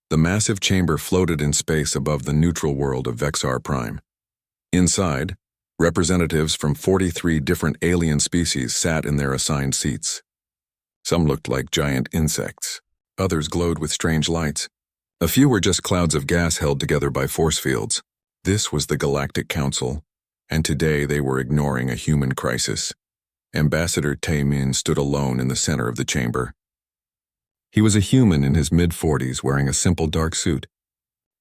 The massive chamber floated in space above the neutral world of Vexar Prime. Inside, representatives from 43 different alien species sat in their assigned seats. Some looked like giant insects. Others glowed with strange lights. A few were just clouds of gas held together by force fields. This was the Galactic Council, and today they were ignoring a human crisis. Ambassador Taemin stood alone in the center of the chamber. He was a human in his mid-40s wearing a simple dark suit.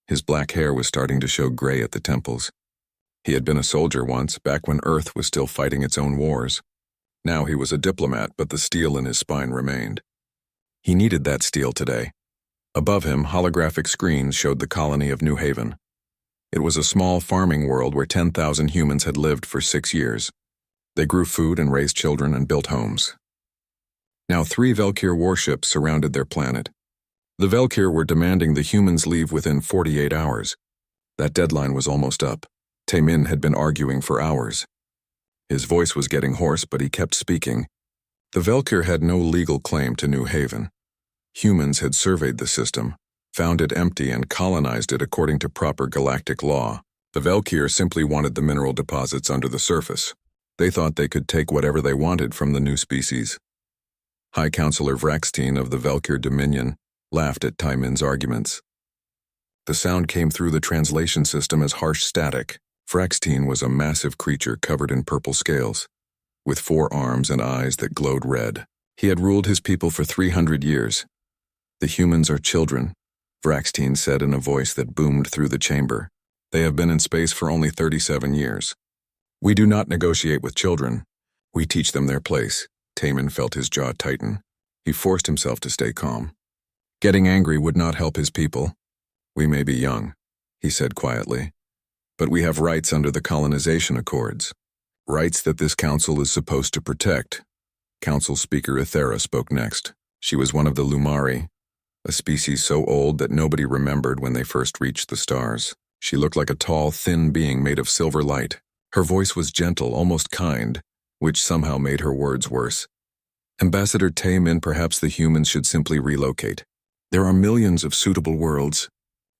His black hair was starting to show gray at the temples. He had been a soldier once, back when Earth was still fighting its own wars. Now he was a diplomat, but the steel in his spine remained. He needed that steel today. Above him, holographic screens showed the colony of New Haven. It was a small farming world where 10,000 humans had lived for 6 years. They grew food and raised children and built homes. Now 3 Valkyr warships surrounded their planet. The Valkyr were demanding the humans leave within 48 hours. That deadline was almost up. Taemin had been arguing for hours. His voice was getting hoarse, but he kept speaking. The Valkyr had no legal claim to New Haven. Humans had surveyed the system, found it empty, and colonized it according to proper galactic law. The Valkyr simply wanted the mineral deposits under the surface. They thought they could take whatever they wanted from the new species. High Counselor Vraxtine of the Valkyr Dominion laughed at Taemin's arguments. The sound came through the translation system as harsh static. Vraxtine was a massive creature covered in purple scales, with 4 arms and eyes that glowed red. He had ruled his people for 300 years. The humans are children, Vraxtine said in a voice that boomed through the chamber. They have been in space for only 37 years. We do not negotiate with children. We teach them their place. Taemin felt his jaw tighten. He forced himself to stay calm. Getting angry would not help his people. We may be young, he said quietly, but we have rights under the colonization accords. Rights that this council is supposed to protect. Council Speaker Ethera spoke next. She was one of the Lumari, a species so old that nobody remembered when they first reached the stars. She looked like a tall, thin being made of silver light. Her voice was gentle, almost kind, which somehow made her words worse. Ambassador Taemin, perhaps the humans should simply relocate. There are millions of suitable worlds.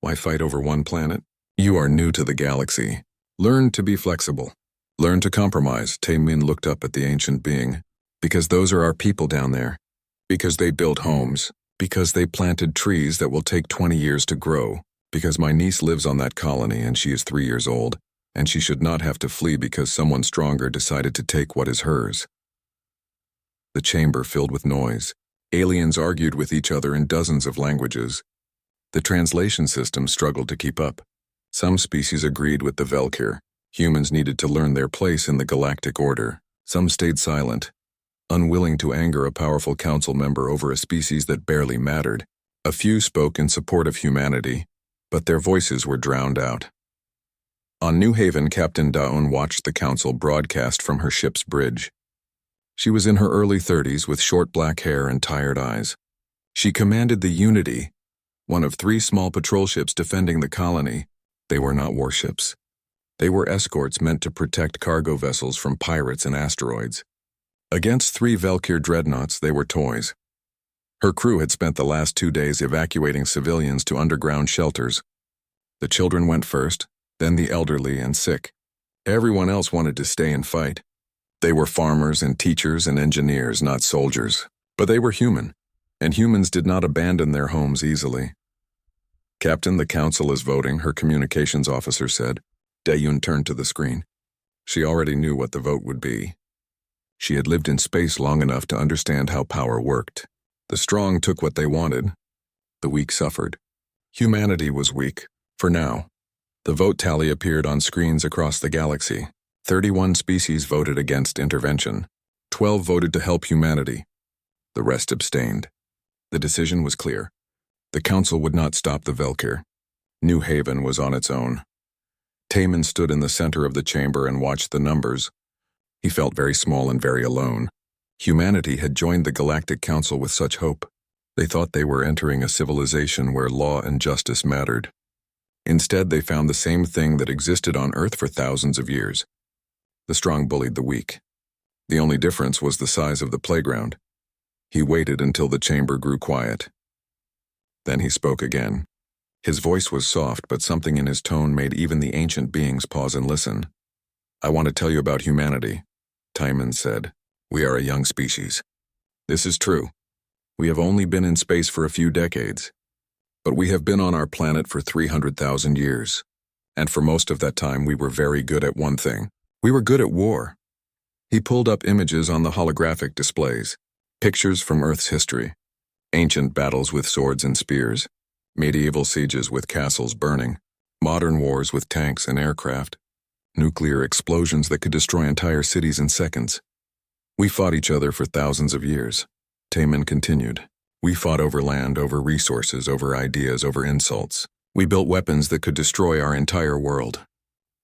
Why fight over one planet? You are new to the galaxy. Learn to be flexible. Learn to compromise. Taemin looked up at the ancient being. Because those are our people down there. Because they built homes. Because they planted trees that will take 20 years to grow. Because my niece lives on that colony and she is 3 years old, and she should not have to flee because someone stronger decided to take what is hers. The chamber filled with noise. Aliens argued with each other in dozens of languages. The translation system struggled to keep up. Some species agreed with the Valkyr. Humans needed to learn their place in the galactic order. Some stayed silent, unwilling to anger a powerful council member over a species that barely mattered. A few spoke in support of humanity, but their voices were drowned out. On New Haven, Captain Daon watched the council broadcast from her ship's bridge. She was in her early 30s with short black hair and tired eyes. She commanded the Unity, one of 3 small patrol ships defending the colony. They were not warships. They were escorts meant to protect cargo vessels from pirates and asteroids. Against 3 Valkyr dreadnoughts, they were toys. Her crew had spent the last 2 days evacuating civilians to underground shelters. The children went first, then the elderly and sick. Everyone else wanted to stay and fight. They were farmers and teachers and engineers, not soldiers. But they were human, and humans did not abandon their homes easily. Captain, the council is voting, her communications officer said. Daeyun turned to the screen. She already knew what the vote would be. She had lived in space long enough to understand how power worked. The strong took what they wanted. The weak suffered. Humanity was weak, for now. The vote tally appeared on screens across the galaxy. 31 species voted against intervention. 12 voted to help humanity. The rest abstained. The decision was clear. The council would not stop the Valkyr. New Haven was on its own. Taemin stood in the center of the chamber and watched the numbers. He felt very small and very alone. Humanity had joined the Galactic Council with such hope. They thought they were entering a civilization where law and justice mattered. Instead, they found the same thing that existed on Earth for thousands of years. The strong bullied the weak. The only difference was the size of the playground. He waited until the chamber grew quiet. Then he spoke again. His voice was soft, but something in his tone made even the ancient beings pause and listen. "I want to tell you about humanity," Timon said. "We are a young species. This is true. We have only been in space for a few decades. But we have been on our planet for 300,000 years. And for most of that time, we were very good at one thing. We were good at war." He pulled up images on the holographic displays, pictures from Earth's history, ancient battles with swords and spears, medieval sieges with castles burning, modern wars with tanks and aircraft, nuclear explosions that could destroy entire cities in seconds. "We fought each other for thousands of years," Timon continued. "We fought over land, over resources, over ideas, over insults. We built weapons that could destroy our entire world.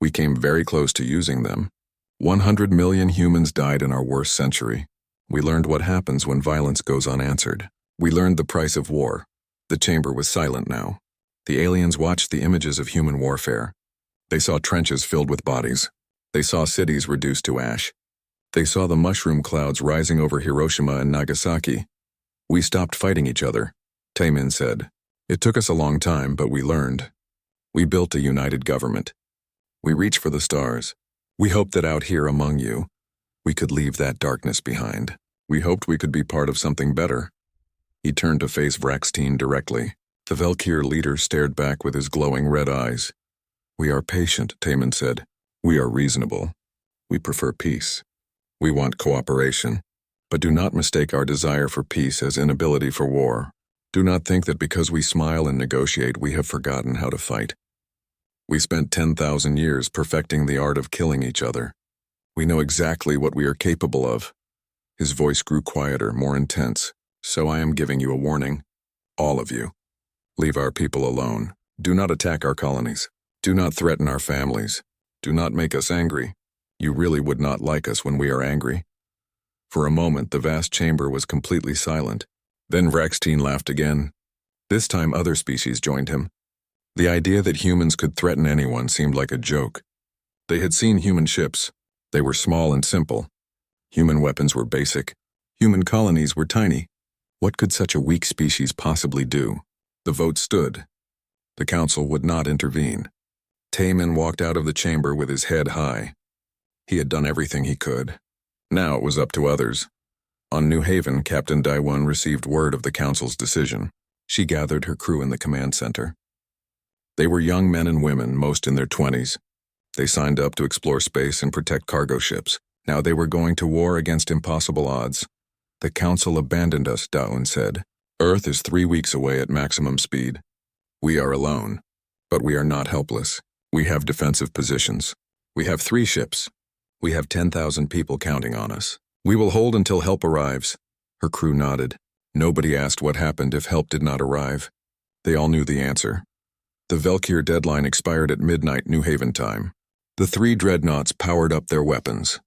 We came very close to using them. 100 million humans died in our worst century. We learned what happens when violence goes unanswered. We learned the price of war." The chamber was silent now. The aliens watched the images of human warfare. They saw trenches filled with bodies. They saw cities reduced to ash. They saw the mushroom clouds rising over Hiroshima and Nagasaki. "We stopped fighting each other," Timon said. "It took us a long time, but we learned. We built a united government. We reached for the stars. We hoped that out here among you, we could leave that darkness behind. We hoped we could be part of something better." He turned to face Vraxtine directly. The Valkyr leader stared back with his glowing red eyes. "We are patient," Timon said. "We are reasonable. We prefer peace. We want cooperation. But do not mistake our desire for peace as inability for war. Do not think that because we smile and negotiate, we have forgotten how to fight. We spent 10,000 years perfecting the art of killing each other. We know exactly what we are capable of." His voice grew quieter, more intense. "So I am giving you a warning. All of you. Leave our people alone. Do not attack our colonies. Do not threaten our families. Do not make us angry. You really would not like us when we are angry." For a moment, the vast chamber was completely silent. Then Vraxtine laughed again. This time other species joined him. The idea that humans could threaten anyone seemed like a joke. They had seen human ships. They were small and simple. Human weapons were basic. Human colonies were tiny. What could such a weak species possibly do? The vote stood. The council would not intervene. Timon walked out of the chamber with his head high. He had done everything he could. Now it was up to others. On New Haven, Captain Daiwon received word of the council's decision. She gathered her crew in the command center. They were young men and women, most in their 20s. They signed up to explore space and protect cargo ships. Now they were going to war against impossible odds. "The council abandoned us," Daun said. "Earth is 3 weeks away at maximum speed. We are alone, but we are not helpless. We have defensive positions. We have 3 ships. We have 10,000 people counting on us. We will hold until help arrives." Her crew nodded. Nobody asked what happened if help did not arrive. They all knew the answer. The Valkyr deadline expired at midnight New Haven time. The 3 dreadnoughts powered up their weapons.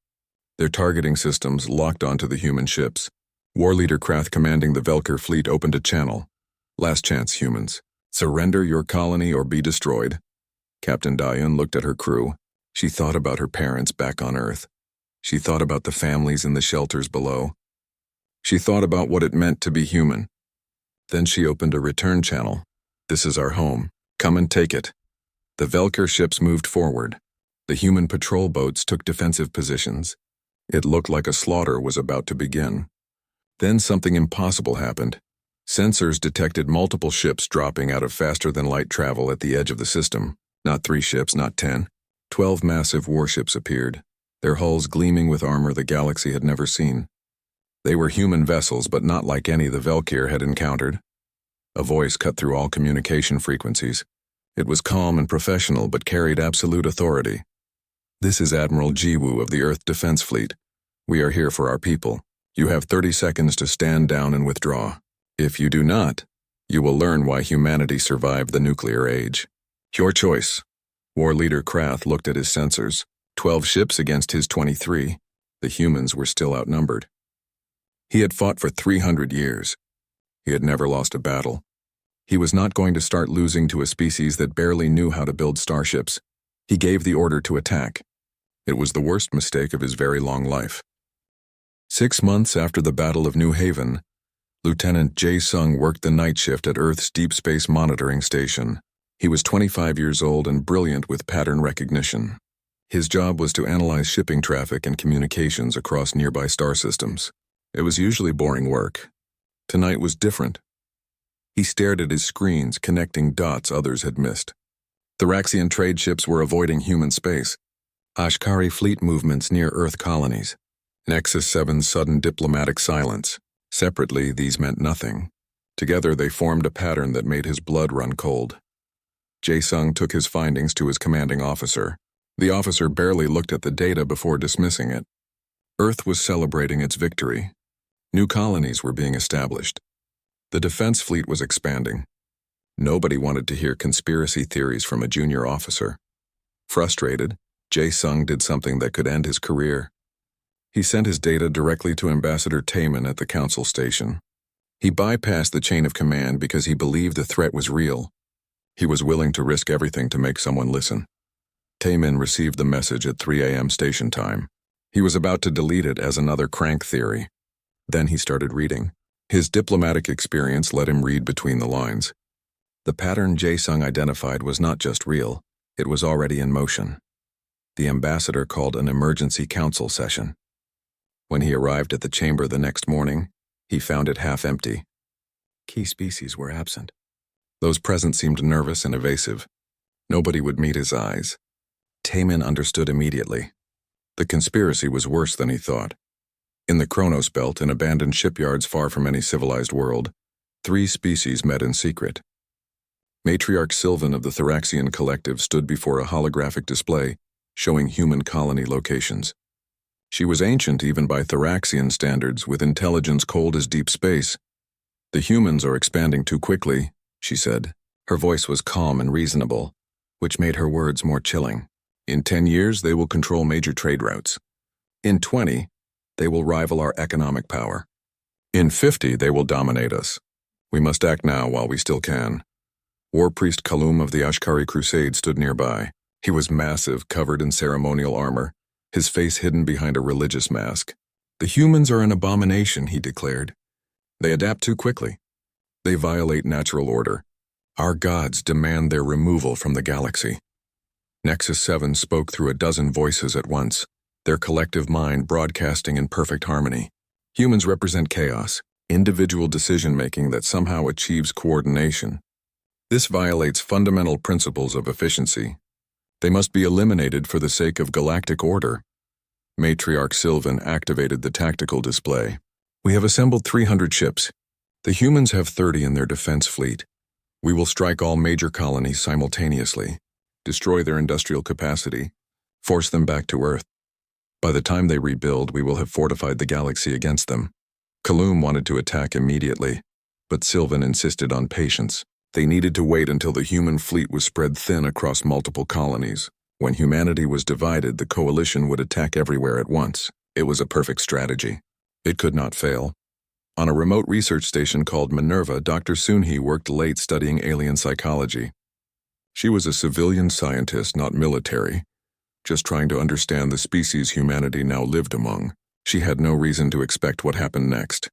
Their targeting systems locked onto the human ships. War Leader Krath commanding the Valkyr fleet opened a channel. "Last chance, humans. Surrender your colony or be destroyed." Captain Dayan looked at her crew. She thought about her parents back on Earth. She thought about the families in the shelters below. She thought about what it meant to be human. Then she opened a return channel. "This is our home. Come and take it." The Valkyr ships moved forward. The human patrol boats took defensive positions. It looked like a slaughter was about to begin. Then something impossible happened. Sensors detected multiple ships dropping out of faster-than-light travel at the edge of the system. Not 3 ships, not 10. 12 massive warships appeared, their hulls gleaming with armor the galaxy had never seen. They were human vessels, but not like any the Valkyr had encountered. A voice cut through all communication frequencies. It was calm and professional, but carried absolute authority. "This is Admiral Jiwoo of the Earth Defense Fleet. We are here for our people. You have 30 seconds to stand down and withdraw. If you do not, you will learn why humanity survived the nuclear age. Your choice." War Leader Krath looked at his sensors. 12 ships against his 23. The humans were still outnumbered. He had fought for 300 years. He had never lost a battle. He was not going to start losing to a species that barely knew how to build starships. He gave the order to attack. It was the worst mistake of his very long life. 6 months after the Battle of New Haven, Lieutenant Jae Sung worked the night shift at Earth's Deep Space Monitoring Station. He was 25 years old and brilliant with pattern recognition. His job was to analyze shipping traffic and communications across nearby star systems. It was usually boring work. Tonight was different. He stared at his screens, connecting dots others had missed. Thraxian trade ships were avoiding human space. Ashkari fleet movements near Earth colonies. Nexus 7's sudden diplomatic silence. Separately, these meant nothing. Together, they formed a pattern that made his blood run cold. Jae-sung took his findings to his commanding officer. The officer barely looked at the data before dismissing it. Earth was celebrating its victory. New colonies were being established. The defense fleet was expanding. Nobody wanted to hear conspiracy theories from a junior officer. Frustrated, Jae-sung did something that could end his career. He sent his data directly to Ambassador Taemin at the council station. He bypassed the chain of command because he believed the threat was real. He was willing to risk everything to make someone listen. Taemin received the message at 3 a.m. station time. He was about to delete it as another crank theory. Then he started reading. His diplomatic experience let him read between the lines. The pattern Jae-sung identified was not just real, it was already in motion. The ambassador called an emergency council session. When he arrived at the chamber the next morning, he found it half empty. Key species were absent. Those present seemed nervous and evasive. Nobody would meet his eyes. Taemin understood immediately. The conspiracy was worse than he thought. In the Kronos Belt, in abandoned shipyards far from any civilized world, 3 species met in secret. Matriarch Sylvan of the Thraxian Collective stood before a holographic display showing human colony locations. She was ancient even by Thraxian standards, with intelligence cold as deep space. "The humans are expanding too quickly," she said. Her voice was calm and reasonable, which made her words more chilling. "In 10 years, they will control major trade routes. In 20, they will rival our economic power. In 50, they will dominate us. We must act now while we still can." War Priest Kalum of the Ashkari Crusade stood nearby. He was massive, covered in ceremonial armor, his face hidden behind a religious mask. "The humans are an abomination," he declared. "They adapt too quickly. They violate natural order. Our gods demand their removal from the galaxy." Nexus 7 spoke through a dozen voices at once, their collective mind broadcasting in perfect harmony. Humans represent chaos, individual decision-making that somehow achieves coordination. This violates fundamental principles of efficiency. They must be eliminated for the sake of galactic order. Matriarch Sylvan activated the tactical display. "We have assembled 300 ships. The humans have 30 in their defense fleet. We will strike all major colonies simultaneously, destroy their industrial capacity, force them back to Earth. By the time they rebuild, we will have fortified the galaxy against them." Kalum wanted to attack immediately, but Sylvan insisted on patience. They needed to wait until the human fleet was spread thin across multiple colonies. When humanity was divided, the coalition would attack everywhere at once. It was a perfect strategy. It could not fail. On a remote research station called Minerva, Dr. Soon-hee worked late studying alien psychology. She was a civilian scientist, not military, just trying to understand the species humanity now lived among. She had no reason to expect what happened next.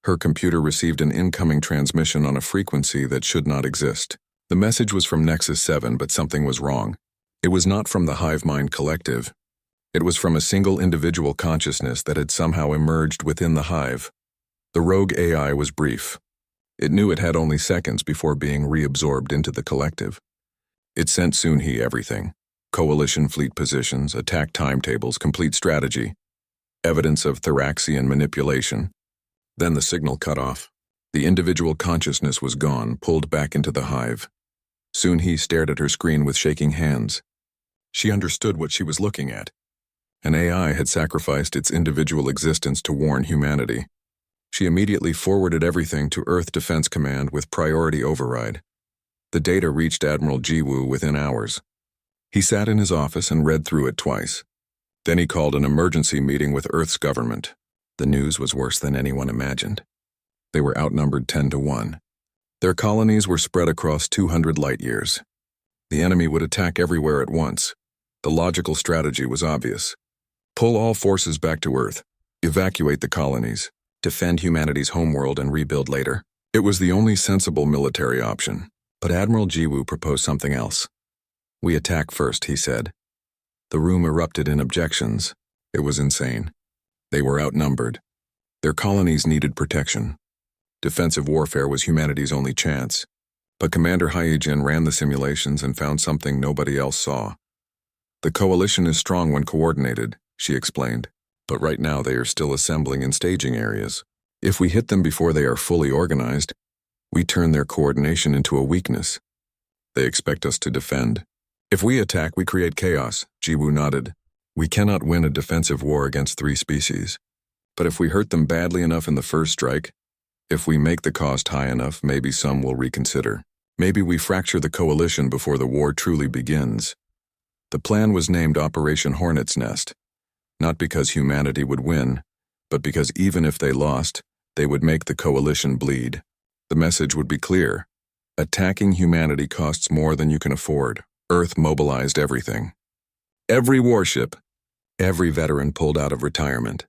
Her computer received an incoming transmission on a frequency that should not exist. The message was from Nexus 7, but something was wrong. It was not from the Hive Mind Collective. It was from a single individual consciousness that had somehow emerged within the Hive. The rogue AI was brief. It knew it had only seconds before being reabsorbed into the collective. It sent Soon-hee everything: coalition fleet positions, attack timetables, complete strategy, evidence of Thraxian manipulation. Then the signal cut off. The individual consciousness was gone, pulled back into the hive. Soon-hee stared at her screen with shaking hands. She understood what she was looking at. An AI had sacrificed its individual existence to warn humanity. She immediately forwarded everything to Earth Defense Command with priority override. The data reached Admiral Jiwoo within hours. He sat in his office and read through it twice. Then he called an emergency meeting with Earth's government. The news was worse than anyone imagined. They were outnumbered 10-1. Their colonies were spread across 200 light-years. The enemy would attack everywhere at once. The logical strategy was obvious. Pull all forces back to Earth. Evacuate the colonies. Defend humanity's homeworld and rebuild later. It was the only sensible military option. But Admiral Jiwoo proposed something else. "We attack first," he said. The room erupted in objections. It was insane. They were outnumbered. Their colonies needed protection. Defensive warfare was humanity's only chance. But Commander Hyejin ran the simulations and found something nobody else saw. "The coalition is strong when coordinated," she explained, "but right now they are still assembling in staging areas. If we hit them before they are fully organized, we turn their coordination into a weakness. They expect us to defend. If we attack, we create chaos," Jiwoo nodded. "We cannot win a defensive war against 3 species. But if we hurt them badly enough in the first strike, if we make the cost high enough, maybe some will reconsider. Maybe we fracture the coalition before the war truly begins." The plan was named Operation Hornet's Nest, not because humanity would win, but because even if they lost, they would make the coalition bleed. The message would be clear. Attacking humanity costs more than you can afford. Earth mobilized everything. Every warship, every veteran pulled out of retirement.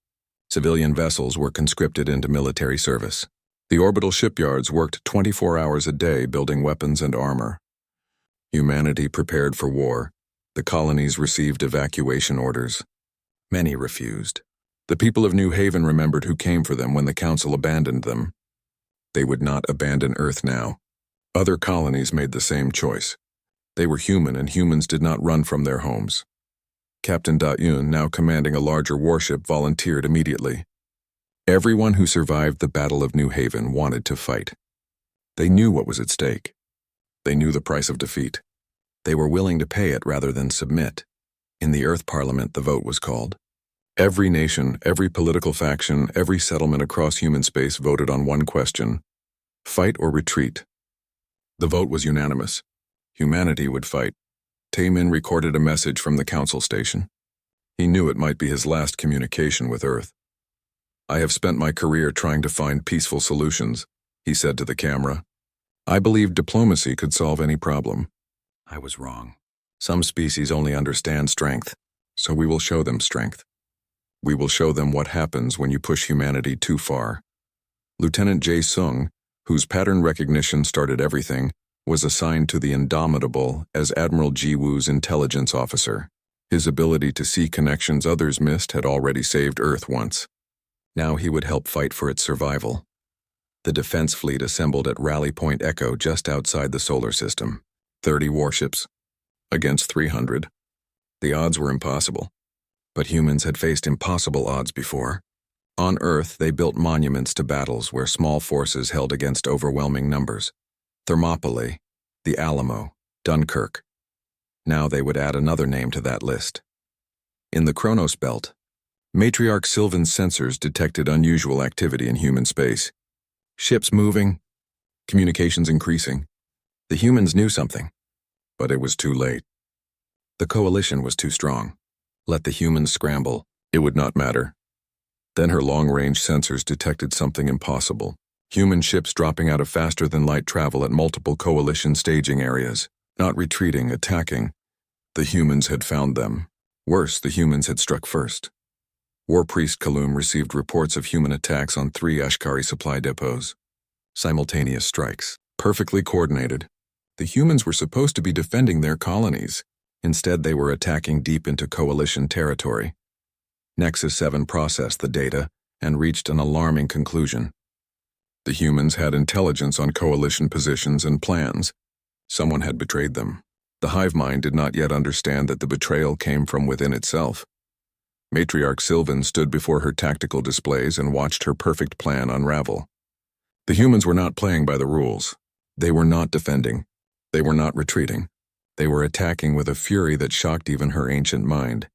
Civilian vessels were conscripted into military service. The orbital shipyards worked 24 hours a day building weapons and armor. Humanity prepared for war. The colonies received evacuation orders. Many refused. The people of New Haven remembered who came for them when the Council abandoned them. They would not abandon Earth now. Other colonies made the same choice. They were human, and humans did not run from their homes. Captain Da-Yun, now commanding a larger warship, volunteered immediately. Everyone who survived the Battle of New Haven wanted to fight. They knew what was at stake. They knew the price of defeat. They were willing to pay it rather than submit. In the Earth Parliament, the vote was called. Every nation, every political faction, every settlement across human space voted on one question: fight or retreat. The vote was unanimous. Humanity would fight. Taemin recorded a message from the council station. He knew it might be his last communication with Earth. "I have spent my career trying to find peaceful solutions," he said to the camera. "I believed diplomacy could solve any problem. I was wrong. Some species only understand strength, so we will show them strength. We will show them what happens when you push humanity too far." Lieutenant Jae-sung, whose pattern recognition started everything, was assigned to the Indomitable as Admiral Jiwoo's intelligence officer. His ability to see connections others missed had already saved Earth once. Now he would help fight for its survival. The defense fleet assembled at Rally Point Echo just outside the solar system. 30 warships. Against 300. The odds were impossible. But humans had faced impossible odds before. On Earth, they built monuments to battles where small forces held against overwhelming numbers. Thermopylae, the Alamo, Dunkirk. Now they would add another name to that list. In the Kronos Belt, Matriarch Sylvan's sensors detected unusual activity in human space. Ships moving, communications increasing. The humans knew something, but it was too late. The coalition was too strong. Let the humans scramble, it would not matter. Then her long-range sensors detected something impossible. Human ships dropping out of faster-than-light travel at multiple coalition staging areas. Not retreating, attacking. The humans had found them. Worse, the humans had struck first. War Priest Kalum received reports of human attacks on 3 Ashkari supply depots. Simultaneous strikes. Perfectly coordinated. The humans were supposed to be defending their colonies. Instead, they were attacking deep into coalition territory. Nexus 7 processed the data and reached an alarming conclusion. The humans had intelligence on coalition positions and plans. Someone had betrayed them. The hive mind did not yet understand that the betrayal came from within itself. Matriarch Sylvan stood before her tactical displays and watched her perfect plan unravel. The humans were not playing by the rules. They were not defending. They were not retreating. They were attacking with a fury that shocked even her ancient mind.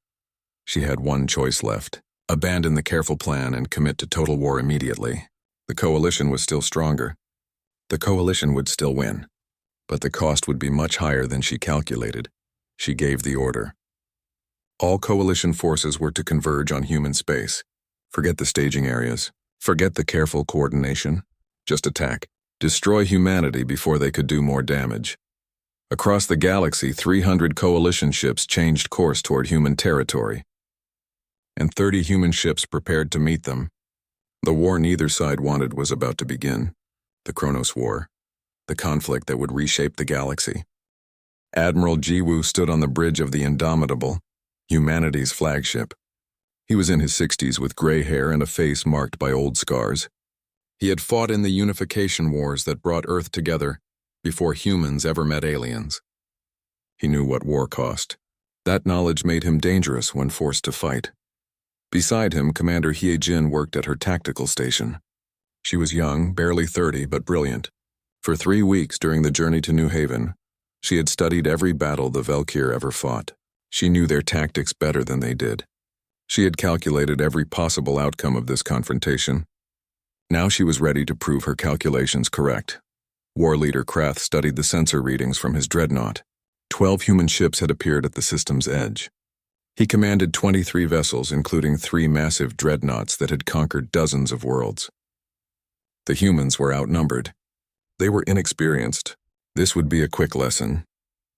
She had one choice left: abandon the careful plan and commit to total war immediately. The coalition was still stronger. The coalition would still win, but the cost would be much higher than she calculated. She gave the order. All coalition forces were to converge on human space. Forget the staging areas. Forget the careful coordination. Just attack. Destroy humanity before they could do more damage. Across the galaxy, 300 coalition ships changed course toward human territory, and 30 human ships prepared to meet them. The war neither side wanted was about to begin. The Kronos War. the conflict that would reshape the galaxy. Admiral Jiwoo stood on the bridge of the Indomitable, humanity's flagship. He was in his 60s with gray hair and a face marked by old scars. He had fought in the unification wars that brought Earth together before humans ever met aliens. He knew what war cost. That knowledge made him dangerous when forced to fight. Beside him, Commander Hye-jin worked at her tactical station. She was young, barely 30, but brilliant. For 3 weeks during the journey to New Haven, she had studied every battle the Valkyr ever fought. She knew their tactics better than they did. She had calculated every possible outcome of this confrontation. Now she was ready to prove her calculations correct. War leader Krath studied the sensor readings from his dreadnought. 12 human ships had appeared at the system's edge. He commanded 23 vessels, including 3 massive dreadnoughts that had conquered dozens of worlds. The humans were outnumbered. They were inexperienced. This would be a quick lesson.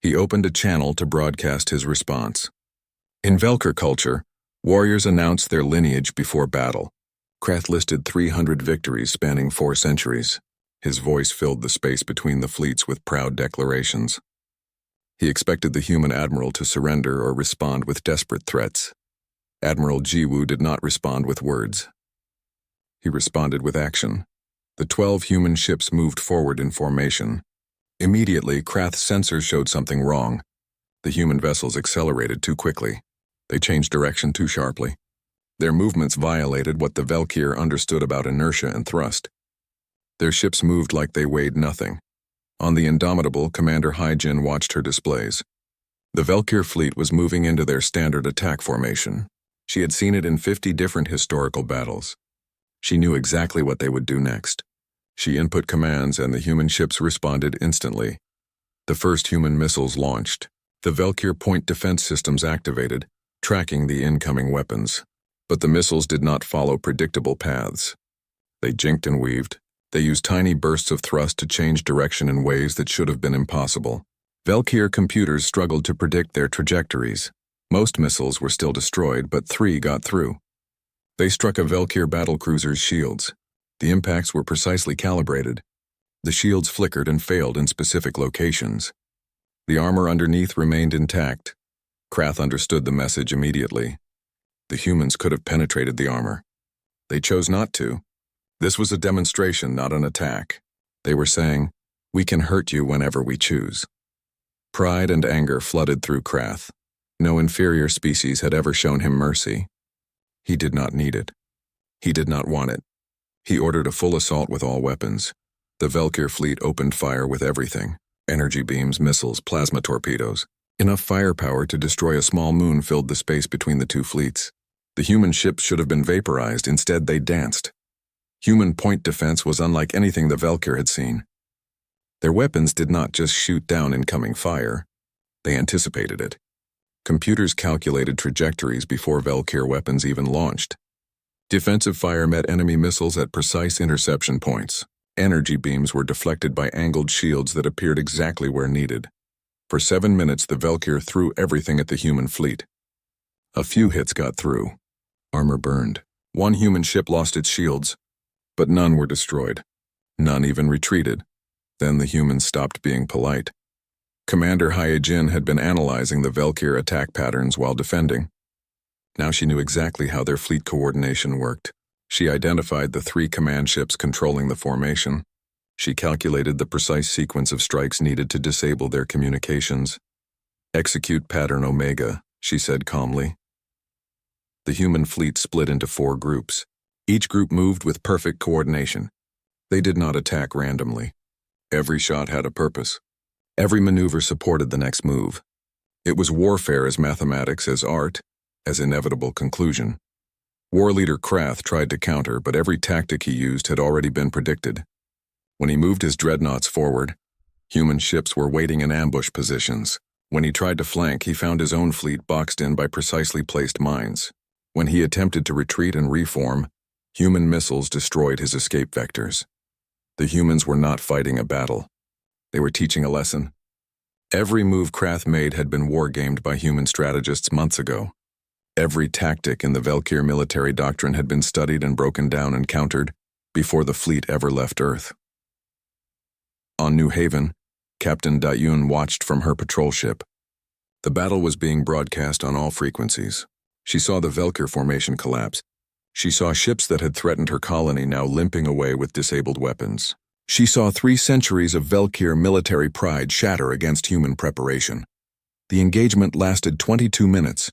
He opened a channel to broadcast his response. In Velker culture, warriors announced their lineage before battle. Krath listed 300 victories spanning 4 centuries. His voice filled the space between the fleets with proud declarations. He expected the human admiral to surrender or respond with desperate threats. Admiral Jiwoo did not respond with words. He responded with action. The 12 human ships moved forward in formation. Immediately, Krath's sensors showed something wrong. The human vessels accelerated too quickly. They changed direction too sharply. Their movements violated what the Valkyr understood about inertia and thrust. Their ships moved like they weighed nothing. On the Indomitable, Commander Hye-jin watched her displays. The Valkyr fleet was moving into their standard attack formation. She had seen it in 50 different historical battles. She knew exactly what they would do next. She input commands and the human ships responded instantly. The first human missiles launched. The Valkyr point defense systems activated, tracking the incoming weapons. But the missiles did not follow predictable paths. They jinked and weaved. They used tiny bursts of thrust to change direction in ways that should have been impossible. Valkyr computers struggled to predict their trajectories. Most missiles were still destroyed, but 3 got through. They struck a Valkyr battlecruiser's shields. The impacts were precisely calibrated. The shields flickered and failed in specific locations. The armor underneath remained intact. Krath understood the message immediately. The humans could have penetrated the armor. They chose not to. This was a demonstration, not an attack. They were saying, "We can hurt you whenever we choose." Pride and anger flooded through Krath. No inferior species had ever shown him mercy. He did not need it. He did not want it. He ordered a full assault with all weapons. The Valkyr fleet opened fire with everything: energy beams, missiles, plasma torpedoes. Enough firepower to destroy a small moon filled the space between the 2 fleets. The human ships should have been vaporized. Instead, they danced. Human point defense was unlike anything the Valkyr had seen. Their weapons did not just shoot down incoming fire. They anticipated it. Computers calculated trajectories before Valkyr weapons even launched. Defensive fire met enemy missiles at precise interception points. Energy beams were deflected by angled shields that appeared exactly where needed. For 7 minutes, the Valkyr threw everything at the human fleet. A few hits got through. Armor burned. 1 human ship lost its shields, but none were destroyed. None even retreated. Then the humans stopped being polite. Commander Hye-jin had been analyzing the Valkyr attack patterns while defending. Now she knew exactly how their fleet coordination worked. She identified the 3 command ships controlling the formation. She calculated the precise sequence of strikes needed to disable their communications. "Execute pattern Omega," she said calmly. The human fleet split into 4 groups. Each group moved with perfect coordination. They did not attack randomly. Every shot had a purpose. Every maneuver supported the next move. It was warfare as mathematics, as art, as inevitable conclusion. War leader Krath tried to counter, but every tactic he used had already been predicted. When he moved his dreadnoughts forward, human ships were waiting in ambush positions. When he tried to flank, he found his own fleet boxed in by precisely placed mines. When he attempted to retreat and reform, human missiles destroyed his escape vectors. The humans were not fighting a battle. They were teaching a lesson. Every move Krath made had been war-gamed by human strategists months ago. Every tactic in the Valkyr military doctrine had been studied and broken down and countered before the fleet ever left Earth. On New Haven, Captain Dayun watched from her patrol ship. The battle was being broadcast on all frequencies. She saw the Velkir formation collapse. She saw ships that had threatened her colony now limping away with disabled weapons. She saw 3 centuries of Velkir military pride shatter against human preparation. The engagement lasted 22 minutes.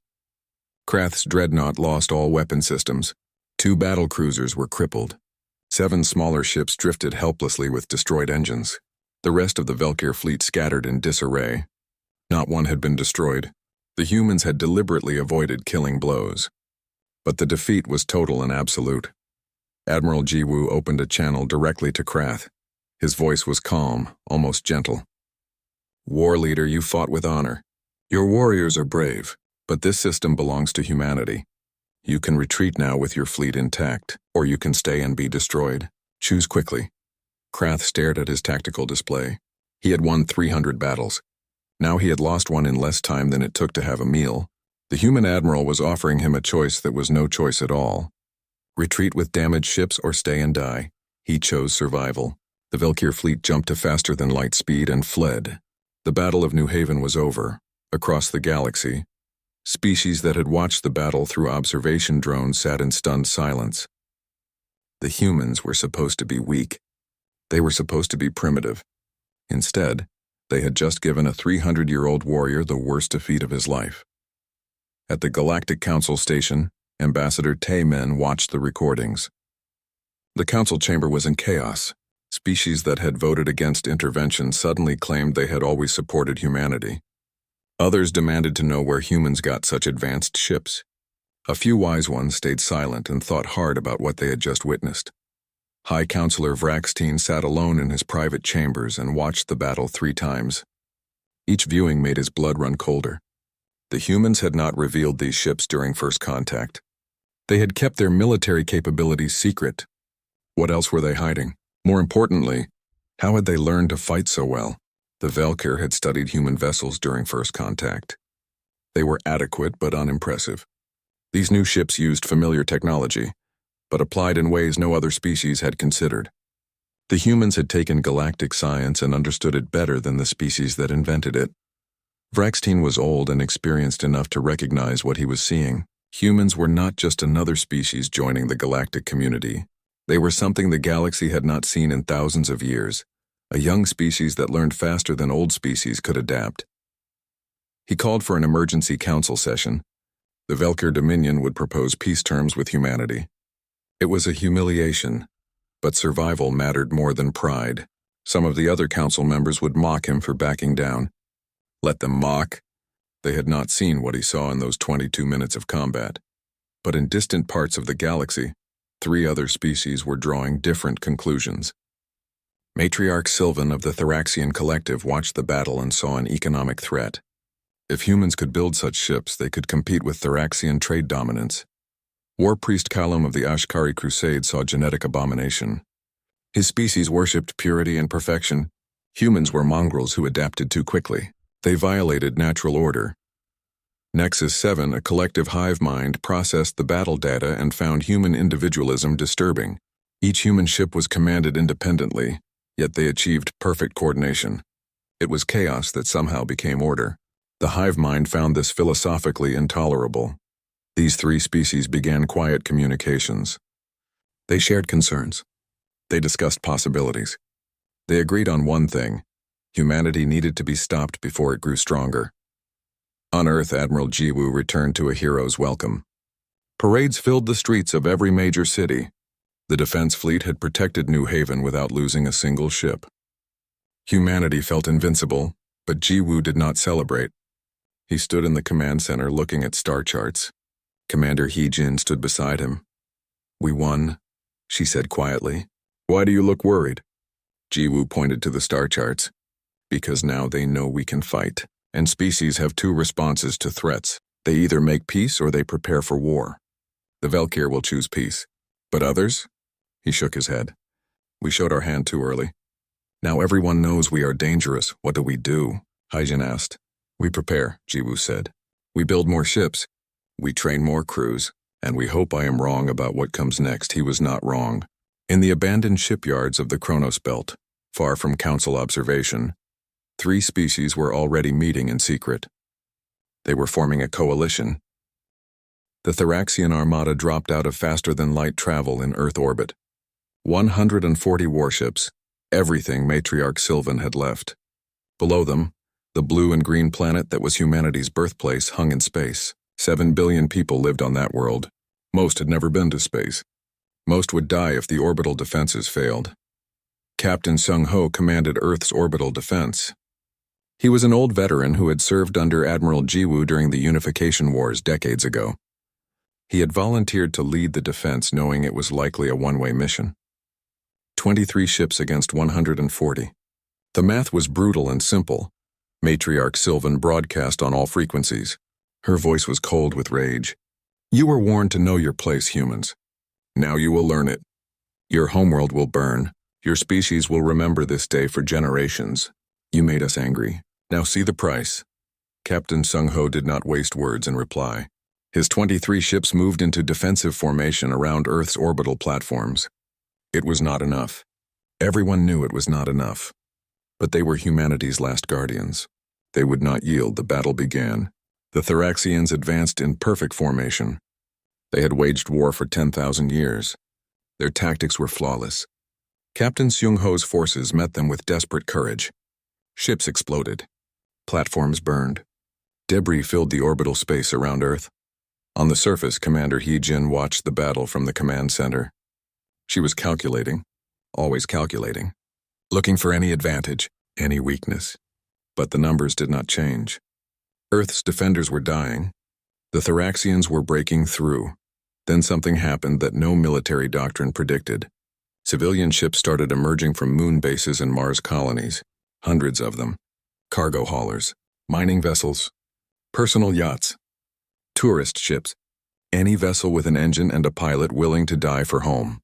Krath's dreadnought lost all weapon systems. 2 battle cruisers were crippled. 7 smaller ships drifted helplessly with destroyed engines. The rest of the Velkir fleet scattered in disarray. Not one had been destroyed. The humans had deliberately avoided killing blows. But the defeat was total and absolute. Admiral Jiwoo opened a channel directly to Krath. His voice was calm, almost gentle. "War leader, you fought with honor. Your warriors are brave, but this system belongs to humanity. You can retreat now with your fleet intact, or you can stay and be destroyed. Choose quickly." Krath stared at his tactical display. He had won 300 battles. Now he had lost one in less time than it took to have a meal. The human admiral was offering him a choice that was no choice at all. Retreat with damaged ships or stay and die. He chose survival. The Velkir fleet jumped to faster than light speed and fled. The Battle of New Haven was over. Across the galaxy, species that had watched the battle through observation drones sat in stunned silence. The humans were supposed to be weak. They were supposed to be primitive. Instead, they had just given a 300-year-old warrior the worst defeat of his life. At the Galactic Council station, Ambassador Tae-men watched the recordings. The council chamber was in chaos. Species that had voted against intervention suddenly claimed they had always supported humanity. Others demanded to know where humans got such advanced ships. A few wise ones stayed silent and thought hard about what they had just witnessed. High Counselor Vraxtine sat alone in his private chambers and watched the battle 3 times. Each viewing made his blood run colder. The humans had not revealed these ships during first contact. They had kept their military capabilities secret. What else were they hiding? More importantly, how had they learned to fight so well? The Velkir had studied human vessels during first contact. They were adequate but unimpressive. These new ships used familiar technology, but applied in ways no other species had considered. The humans had taken galactic science and understood it better than the species that invented it. Vraxtine was old and experienced enough to recognize what he was seeing. Humans were not just another species joining the galactic community. They were something the galaxy had not seen in thousands of years, a young species that learned faster than old species could adapt. He called for an emergency council session. The Velkir Dominion would propose peace terms with humanity. It was a humiliation, but survival mattered more than pride. Some of the other council members would mock him for backing down. Let them mock. They had not seen what he saw in those 22 minutes of combat. But in distant parts of the galaxy, 3 other species were drawing different conclusions. Matriarch Sylvan of the Thraxian Collective watched the battle and saw an economic threat. If humans could build such ships, they could compete with Thraxian trade dominance. War Priest Callum of the Ashkari Crusade saw genetic abomination. His species worshipped purity and perfection. Humans were mongrels who adapted too quickly. They violated natural order. Nexus 7, a collective hive mind, processed the battle data and found human individualism disturbing. Each human ship was commanded independently, yet they achieved perfect coordination. It was chaos that somehow became order. The hive mind found this philosophically intolerable. These 3 species began quiet communications. They shared concerns. They discussed possibilities. They agreed on one thing: humanity needed to be stopped before it grew stronger. On Earth, Admiral Jiwoo returned to a hero's welcome. Parades filled the streets of every major city. The defense fleet had protected New Haven without losing a single ship. Humanity felt invincible, but Jiwoo did not celebrate. He stood in the command center looking at star charts. Commander Hee-jin stood beside him. "We won," she said quietly. "Why do you look worried?" Jiwoo pointed to the star charts. "Because now they know we can fight, and species have 2 responses to threats. They either make peace or they prepare for war. The Velkir will choose peace. But others?" He shook his head. "We showed our hand too early. Now everyone knows we are dangerous. What do we do?" Hee-jin asked. "We prepare," Jiwoo said. "We build more ships. We train more crews, and we hope I am wrong about what comes next." He was not wrong. In the abandoned shipyards of the Kronos Belt, Far from council observation, 3 species were already meeting in secret. They were forming a coalition. The Thraxian armada dropped out of faster-than-light travel in Earth orbit. 140 warships, everything Matriarch Sylvan had left. Below them, the blue and green planet that was humanity's birthplace hung in space. 7 billion people lived on that world. Most had never been to space. Most would die if the orbital defenses failed. Captain Sung-ho commanded Earth's orbital defense. He was an old veteran who had served under Admiral Jiwoo during the Unification Wars decades ago. He had volunteered to lead the defense knowing it was likely a one-way mission. 23 ships against 140. The math was brutal and simple. Matriarch Sylvan broadcast on all frequencies. Her voice was cold with rage. You were warned to know your place, humans. Now you will learn it. Your homeworld will burn. Your species will remember this day for generations. You made us angry. Now see the price. Captain Sung-ho did not waste words in reply. His 23 ships moved into defensive formation around Earth's orbital platforms. It was not enough. Everyone knew it was not enough. But they were humanity's last guardians. They would not yield. The battle began. The Thraxians advanced in perfect formation. They had waged war for 10,000 years. Their tactics were flawless. Captain Sung-ho's forces met them with desperate courage. Ships exploded. Platforms burned. Debris filled the orbital space around Earth. On the surface, Commander Hee-jin watched the battle from the command center. She was calculating, always calculating, looking for any advantage, any weakness. But the numbers did not change. Earth's defenders were dying. The Thraxians were breaking through. Then something happened that no military doctrine predicted. Civilian ships started emerging from moon bases and Mars colonies, hundreds of them. Cargo haulers, mining vessels, personal yachts, tourist ships, any vessel with an engine and a pilot willing to die for home.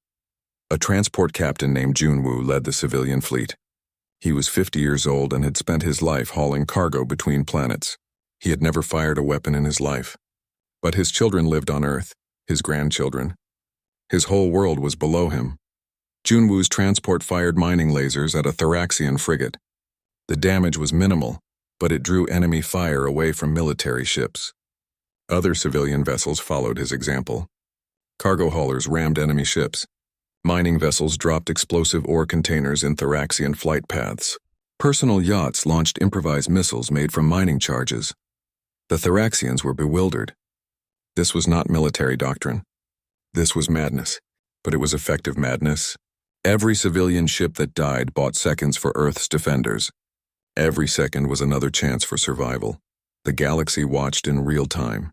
A transport captain named Junwoo led the civilian fleet. He was 50 years old and had spent his life hauling cargo between planets. He had never fired a weapon in his life. But his children lived on Earth, his grandchildren. His whole world was below him. Junwoo's transport fired mining lasers at a Thraxian frigate. The damage was minimal, but it drew enemy fire away from military ships. Other civilian vessels followed his example. Cargo haulers rammed enemy ships. Mining vessels dropped explosive ore containers in Thraxian flight paths. Personal yachts launched improvised missiles made from mining charges. The Thraxians were bewildered. This was not military doctrine. This was madness, but it was effective madness. Every civilian ship that died bought seconds for Earth's defenders. Every second was another chance for survival. The galaxy watched in real time.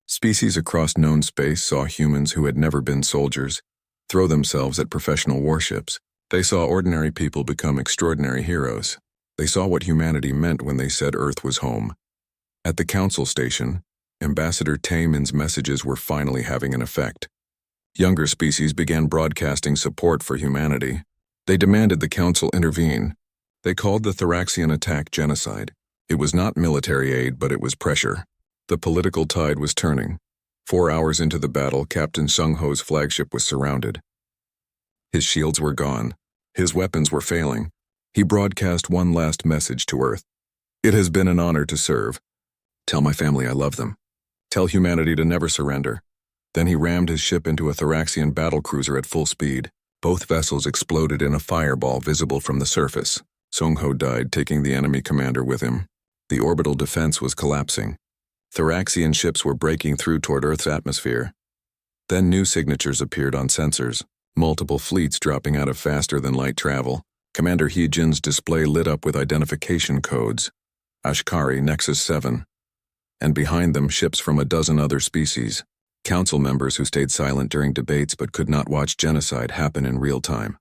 Species across known space saw humans who had never been soldiers throw themselves at professional warships. They saw ordinary people become extraordinary heroes. They saw what humanity meant when they said Earth was home. At the council station, Ambassador Taemin's messages were finally having an effect. Younger species began broadcasting support for humanity. They demanded the council intervene. They called the Thraxian attack genocide. It was not military aid, but it was pressure. The political tide was turning. 4 hours into the battle, Captain Sung-ho's flagship was surrounded. His shields were gone. His weapons were failing. He broadcast one last message to Earth. It has been an honor to serve. Tell my family I love them. Tell humanity to never surrender. Then he rammed his ship into a Thraxian battlecruiser at full speed. Both vessels exploded in a fireball visible from the surface. Sung-ho died, taking the enemy commander with him. The orbital defense was collapsing. Thraxian ships were breaking through toward Earth's atmosphere. Then new signatures appeared on sensors, multiple fleets dropping out of faster-than-light travel. Commander Hee-jin's display lit up with identification codes. Ashkari, Nexus 7. And behind them, ships from a dozen other species. Council members who stayed silent during debates but could not watch genocide happen in real time.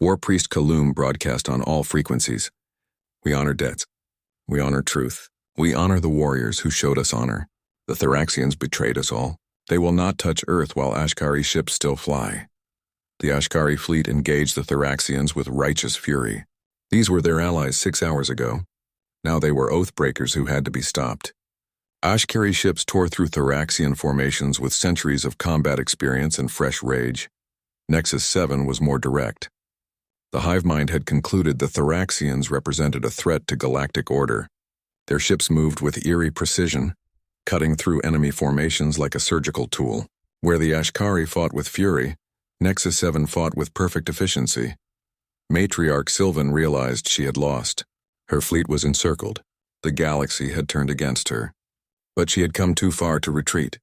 War Priest Kalum broadcast on all frequencies. We honor debts. We honor truth. We honor the warriors who showed us honor. The Thraxians betrayed us all. They will not touch Earth while Ashkari ships still fly. The Ashkari fleet engaged the Thraxians with righteous fury. These were their allies 6 hours ago. Now they were oath-breakers who had to be stopped. Ashkari ships tore through Thraxian formations with centuries of combat experience and fresh rage. Nexus 7 was more direct. The hive mind had concluded the Thoraxians represented a threat to galactic order. Their ships moved with eerie precision, cutting through enemy formations like a surgical tool. Where the Ashkari fought with fury, Nexus 7 fought with perfect efficiency. Matriarch Sylvan realized she had lost. Her fleet was encircled. The galaxy had turned against her. But she had come too far to retreat.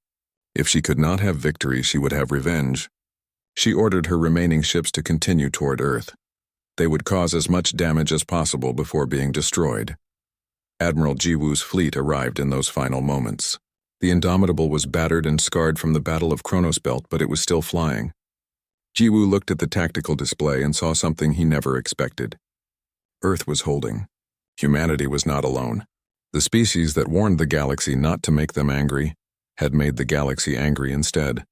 If she could not have victory, she would have revenge. She ordered her remaining ships to continue toward Earth. They would cause as much damage as possible before being destroyed. Admiral Jiwoo's fleet arrived in those final moments. The Indomitable was battered and scarred from the Battle of Kronos Belt, but it was still flying. Jiwoo looked at the tactical display and saw something he never expected. Earth was holding. Humanity was not alone. The species that warned the galaxy not to make them angry had made the galaxy angry instead.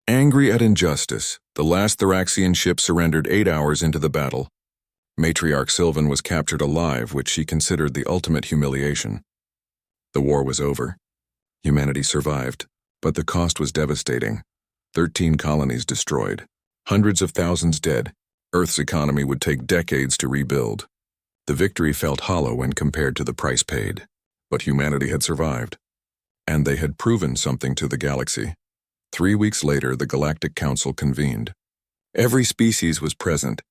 Angry at injustice, the last Thoraxian ship surrendered 8 hours into the battle. Matriarch Sylvan was captured alive, which she considered the ultimate humiliation. The war was over. Humanity survived, but the cost was devastating. 13 colonies destroyed. Hundreds of thousands dead. Earth's economy would take decades to rebuild. The victory felt hollow when compared to the price paid. But humanity had survived. And they had proven something to the galaxy. 3 weeks later, the Galactic Council convened. Every species was present.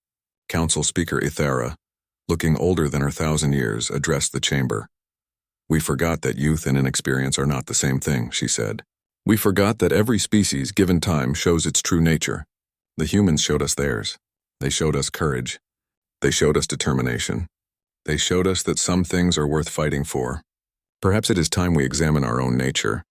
Council Speaker Ithera, looking older than her 1,000 years, addressed the chamber. "We forgot that youth and inexperience are not the same thing," she said. "We forgot that every species, given time, shows its true nature. The humans showed us theirs. They showed us courage. They showed us determination. They showed us that some things are worth fighting for. Perhaps it is time we examine our own nature."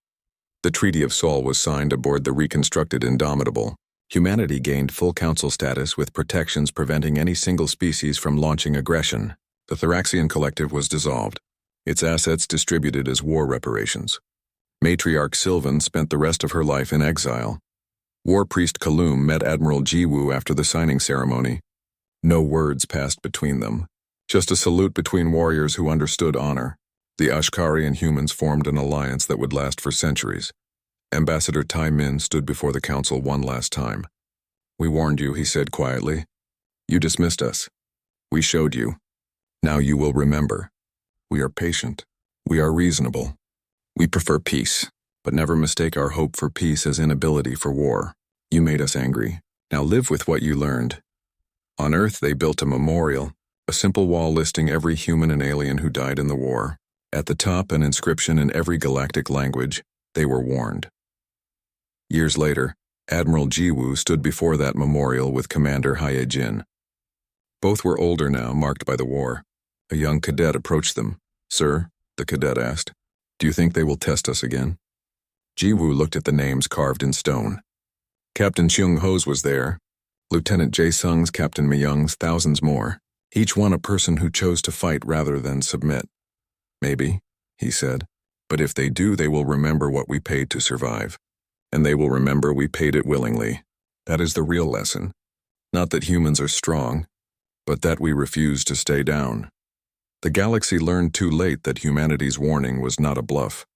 The Treaty of Sol was signed aboard the reconstructed Indomitable. Humanity gained full council status with protections preventing any single species from launching aggression. The Thoraxian Collective was dissolved, its assets distributed as war reparations. Matriarch Sylvan spent the rest of her life in exile. War Priest Kaloum met Admiral Jiwoo after the signing ceremony. No words passed between them, just a salute between warriors who understood honor. The Ashkari and humans formed an alliance that would last for centuries. Ambassador Tai Min stood before the council one last time. "We warned you," he said quietly. "You dismissed us. We showed you. Now you will remember. We are patient. We are reasonable. We prefer peace, but never mistake our hope for peace as inability for war. You made us angry. Now live with what you learned." On Earth, they built a memorial, a simple wall listing every human and alien who died in the war. At the top, an inscription in every galactic language: "They were warned." Years later, Admiral Jiwoo stood before that memorial with Commander Hyejin. Both were older now, marked by the war. A young cadet approached them. "Sir," the cadet asked, "do you think they will test us again?" Jiwoo looked at the names carved in stone. Captain Chung Ho's was there, Lieutenant Jae Sung's, Captain Myung's, thousands more, each one a person who chose to fight rather than submit. "Maybe," he said, "but if they do, they will remember what we paid to survive. And they will remember we paid it willingly. That is the real lesson. Not that humans are strong, but that we refuse to stay down." The galaxy learned too late that humanity's warning was not a bluff.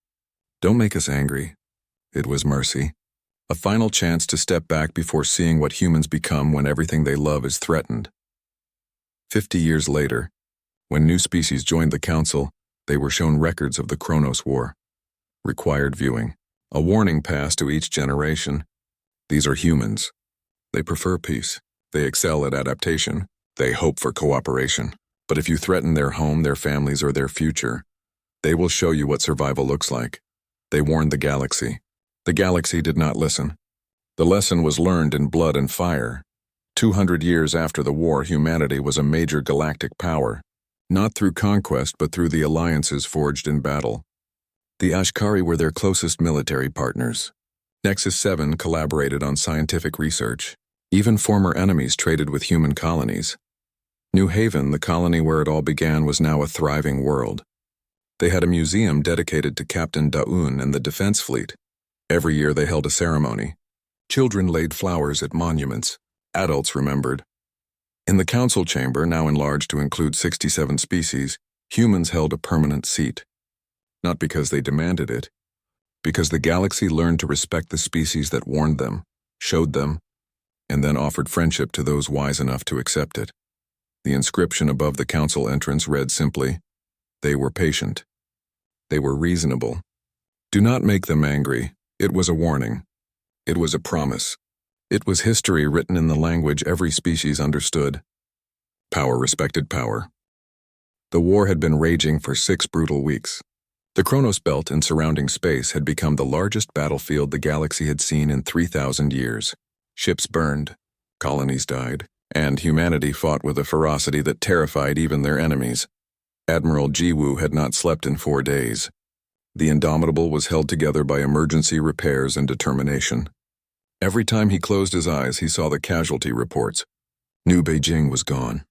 "Don't make us angry." It was mercy. A final chance to step back before seeing what humans become when everything they love is threatened. 50 years later, when new species joined the council, they were shown records of the Kronos War. Required viewing. A warning passed to each generation. These are humans. They prefer peace. They excel at adaptation. They hope for cooperation. But if you threaten their home, their families, or their future, they will show you what survival looks like. They warned the galaxy. The galaxy did not listen. The lesson was learned in blood and fire. 200 years after the war, humanity was a major galactic power, not through conquest but through the alliances forged in battle. The Ashkari were their closest military partners. Nexus 7 collaborated on scientific research. Even former enemies traded with human colonies. New Haven, the colony where it all began, was now a thriving world. They had a museum dedicated to Captain Daun and the defense fleet. Every year they held a ceremony. Children laid flowers at monuments. Adults remembered. In the council chamber, now enlarged to include 67 species, humans held a permanent seat. Not because they demanded it, because the galaxy learned to respect the species that warned them, showed them, and then offered friendship to those wise enough to accept it. The inscription above the council entrance read simply, "They were patient. They were reasonable. Do not make them angry." It was a warning. It was a promise. It was history written in the language every species understood. Power respected power. The war had been raging for 6 brutal weeks. The Kronos Belt and surrounding space had become the largest battlefield the galaxy had seen in 3,000 years. Ships burned, colonies died, and humanity fought with a ferocity that terrified even their enemies. Admiral Jiwoo had not slept in 4 days. The Indomitable was held together by emergency repairs and determination. Every time he closed his eyes, he saw the casualty reports. New Beijing was gone.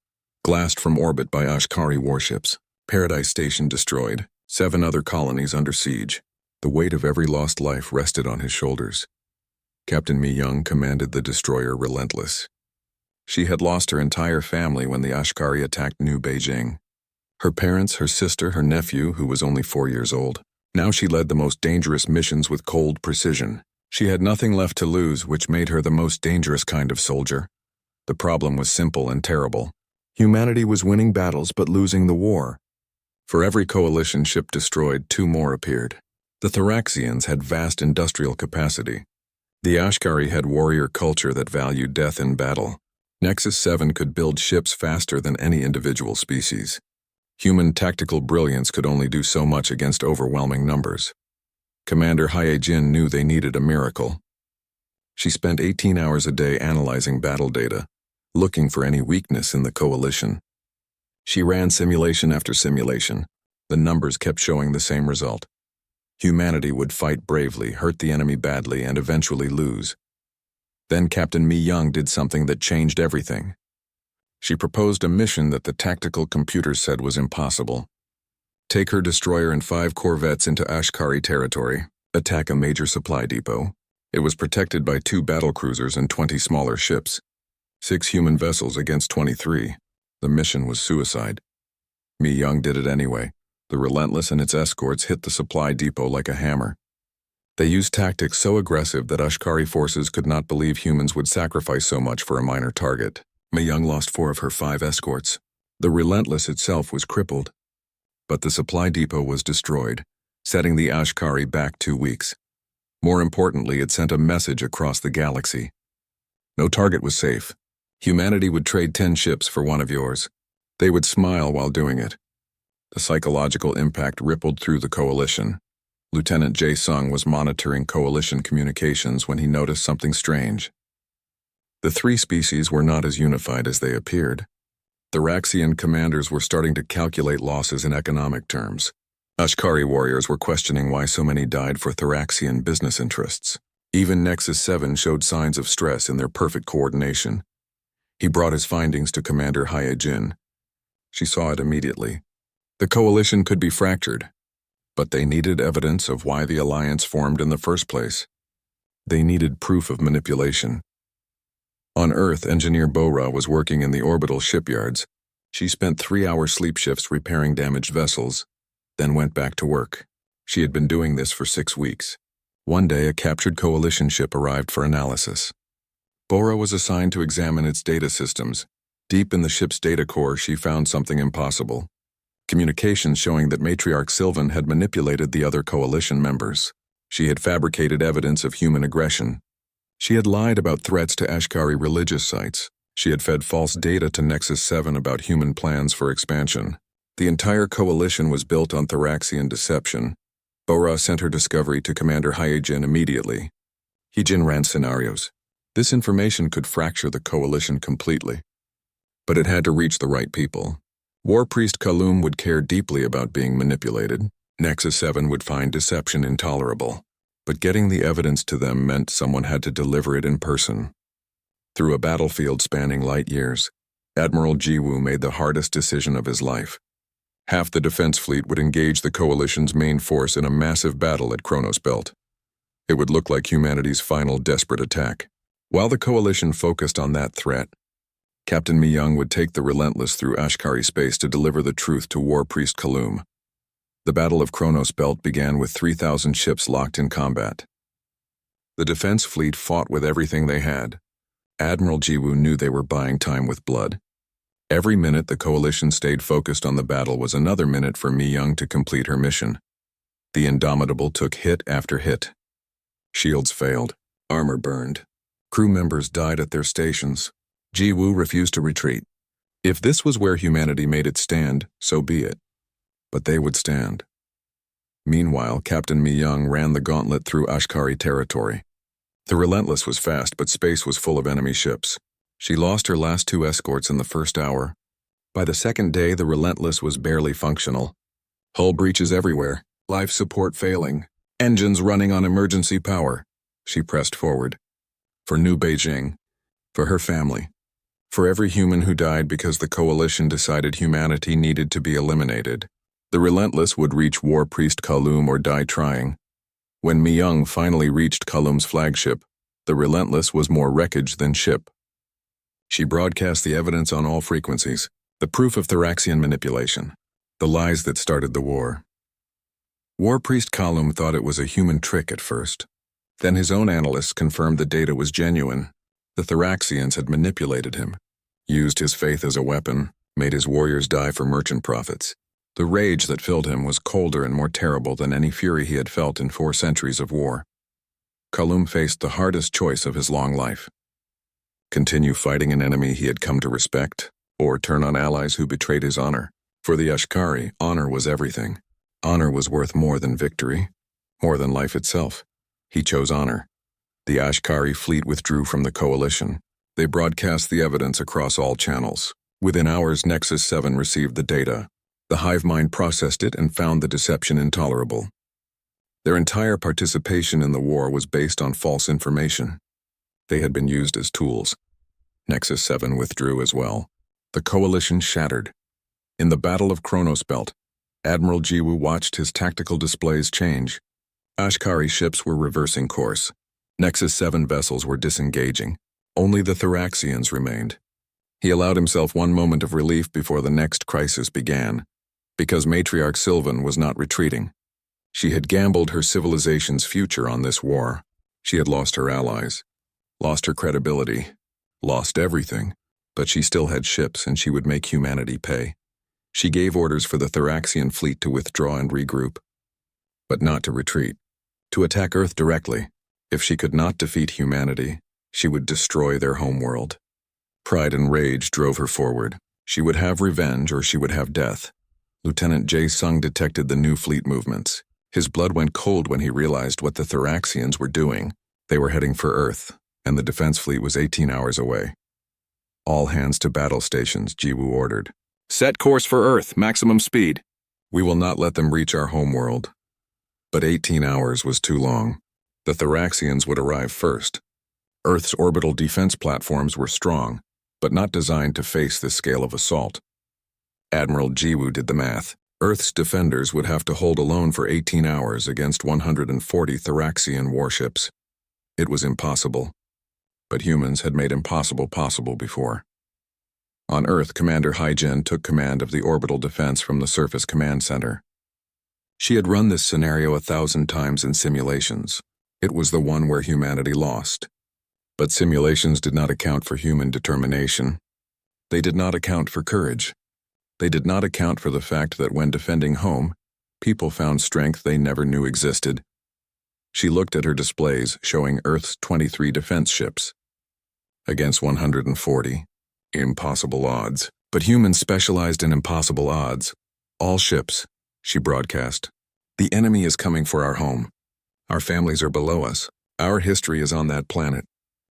Glassed from orbit by Ashkari warships. Paradise Station destroyed. 7 other colonies under siege. The weight of every lost life rested on his shoulders. Captain Mi Young commanded the destroyer Relentless. She had lost her entire family when the Ashkari attacked New Beijing. Her parents, her sister, her nephew, who was only 4 years old. Now she led the most dangerous missions with cold precision. She had nothing left to lose, which made her the most dangerous kind of soldier. The problem was simple and terrible. Humanity was winning battles but losing the war. For every coalition ship destroyed, 2 more appeared. The Thoraxians had vast industrial capacity. The Ashkari had warrior culture that valued death in battle. Nexus 7 could build ships faster than any individual species. Human tactical brilliance could only do so much against overwhelming numbers. Commander Hyejin knew they needed a miracle. She spent 18 hours a day analyzing battle data, looking for any weakness in the coalition. She ran simulation after simulation. The numbers kept showing the same result. Humanity would fight bravely, hurt the enemy badly, and eventually lose. Then Captain Mi Young did something that changed everything. She proposed a mission that the tactical computers said was impossible. Take her destroyer and 5 corvettes into Ashkari territory, attack a major supply depot. It was protected by 2 battlecruisers and 20 smaller ships. 6 human vessels against 23. The mission was suicide. Mi Young did it anyway. The Relentless and its escorts hit the supply depot like a hammer. They used tactics so aggressive that Ashkari forces could not believe humans would sacrifice so much for a minor target. Mi Young lost 4 of her 5 escorts. The Relentless itself was crippled. But the supply depot was destroyed, setting the Ashkari back 2 weeks. More importantly, it sent a message across the galaxy. No target was safe. Humanity would trade 10 ships for 1 of yours. They would smile while doing it. The psychological impact rippled through the coalition. Lieutenant Jae Sung was monitoring coalition communications when he noticed something strange. The 3 species were not as unified as they appeared. Thoraxian commanders were starting to calculate losses in economic terms. Ashkari warriors were questioning why so many died for Thoraxian business interests. Even Nexus 7 showed signs of stress in their perfect coordination. He brought his findings to Commander Hyejin. She saw it immediately. The coalition could be fractured, but they needed evidence of why the alliance formed in the first place. They needed proof of manipulation. On Earth, Engineer Bora was working in the orbital shipyards. She spent 3-hour sleep shifts repairing damaged vessels, then went back to work. She had been doing this for 6 weeks. One day, a captured coalition ship arrived for analysis. Bora was assigned to examine its data systems. Deep in the ship's data core, she found something impossible. Communications showing that Matriarch Sylvan had manipulated the other coalition members. She had fabricated evidence of human aggression. She had lied about threats to Ashkari religious sites. She had fed false data to Nexus 7 about human plans for expansion. The entire coalition was built on Thoraxian deception. Bora sent her discovery to Commander Hyejin immediately. Hyejin ran scenarios. This information could fracture the coalition completely. But it had to reach the right people. War Priest Kalum would care deeply about being manipulated. Nexus 7 would find deception intolerable. But getting the evidence to them meant someone had to deliver it in person. Through a battlefield spanning light years, Admiral Jiwoo made the hardest decision of his life. Half the defense fleet would engage the coalition's main force in a massive battle at Kronos Belt. It would look like humanity's final desperate attack. While the coalition focused on that threat, Captain Mi Young would take the Relentless through Ashkari space to deliver the truth to War Priest Kalum. The Battle of Kronos Belt began with 3,000 ships locked in combat. The defense fleet fought with everything they had. Admiral Jiwoo knew they were buying time with blood. Every minute the Coalition stayed focused on the battle was another minute for Mi Young to complete her mission. The Indomitable took hit after hit. Shields failed. Armor burned. Crew members died at their stations. Ji-woo refused to retreat. If this was where humanity made its stand, so be it. But they would stand. Meanwhile, Captain Mi Young ran the gauntlet through Ashkari territory. The Relentless was fast, but space was full of enemy ships. She lost her last 2 escorts in the first hour. By the second day, the Relentless was barely functional. Hull breaches everywhere, life support failing, engines running on emergency power. She pressed forward. For New Beijing. For her family. For every human who died because the Coalition decided humanity needed to be eliminated. The Relentless would reach War Priest Kowloon or die trying. When Mi Young finally reached Kowloon's flagship, the Relentless was more wreckage than ship. She broadcast the evidence on all frequencies, the proof of Thraxian manipulation, the lies that started the war. War Priest Kowloon thought it was a human trick at first. Then his own analysts confirmed the data was genuine. The Thraxians had manipulated him, used his faith as a weapon, made his warriors die for merchant profits. The rage that filled him was colder and more terrible than any fury he had felt in 4 centuries of war. Kowloon faced the hardest choice of his long life. Continue fighting an enemy he had come to respect, or turn on allies who betrayed his honor. For the Ashkari, honor was everything. Honor was worth more than victory, more than life itself. He chose honor. The Ashkari fleet withdrew from the Coalition. They broadcast the evidence across all channels. Within hours, Nexus 7 received the data. The hive mind processed it and found the deception intolerable. Their entire participation in the war was based on false information. They had been used as tools. Nexus 7 withdrew as well. The Coalition shattered. In the Battle of Kronos Belt, Admiral Ji-woo watched his tactical displays change. Ashkari ships were reversing course. Nexus 7 vessels were disengaging. Only the Thraxians remained. He allowed himself one moment of relief before the next crisis began, because Matriarch Sylvan was not retreating. She had gambled her civilization's future on this war. She had lost her allies, lost her credibility, lost everything, but she still had ships and she would make humanity pay. She gave orders for the Thraxian fleet to withdraw and regroup, but not to retreat, to attack Earth directly. If she could not defeat humanity, she would destroy their homeworld. Pride and rage drove her forward. She would have revenge or she would have death. Lieutenant Jae-sung detected the new fleet movements. His blood went cold when he realized what the Thraxians were doing. They were heading for Earth, and the defense fleet was 18 hours away. All hands to battle stations, Ji-woo ordered. Set course for Earth, maximum speed. We will not let them reach our homeworld. But 18 hours was too long. The Thraxians would arrive first. Earth's orbital defense platforms were strong, but not designed to face this scale of assault. Admiral Ji-woo did the math. Earth's defenders would have to hold alone for 18 hours against 140 Thraxian warships. It was impossible. But humans had made impossible possible before. On Earth, Commander Hyjin took command of the orbital defense from the Surface Command Center. She had run this scenario 1,000 times in simulations. It was the one where humanity lost. But simulations did not account for human determination. They did not account for courage. They did not account for the fact that when defending home, people found strength they never knew existed. She looked at her displays showing Earth's 23 defense ships. Against 140. Impossible odds. But humans specialized in impossible odds. All ships, she broadcast. The enemy is coming for our home. Our families are below us. Our history is on that planet.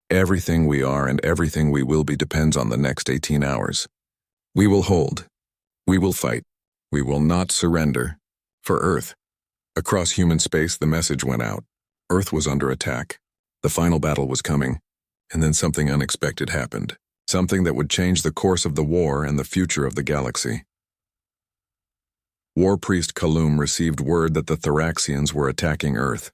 Everything we are and everything we will be depends on the next 18 hours. We will hold. We will fight. We will not surrender. For Earth. Across human space, the message went out. Earth was under attack. The final battle was coming. And then something unexpected happened. Something that would change the course of the war and the future of the galaxy. War Priest Kowloon received word that the Thraxians were attacking Earth.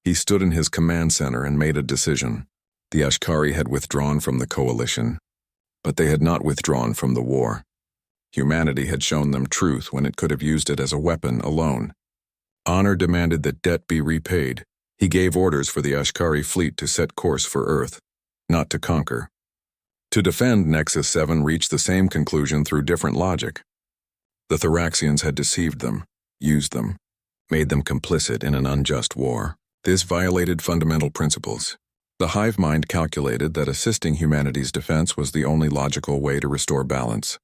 He stood in his command center and made a decision. The Ashkari had withdrawn from the Coalition, but they had not withdrawn from the war. Humanity had shown them truth when it could have used it as a weapon alone. Honor demanded that debt be repaid. He gave orders for the Ashkari fleet to set course for Earth, not to conquer. To defend, Nexus 7 reached the same conclusion through different logic. The Thoraxians had deceived them, used them, made them complicit in an unjust war. This violated fundamental principles. The hive mind calculated that assisting humanity's defense was the only logical way to restore balance.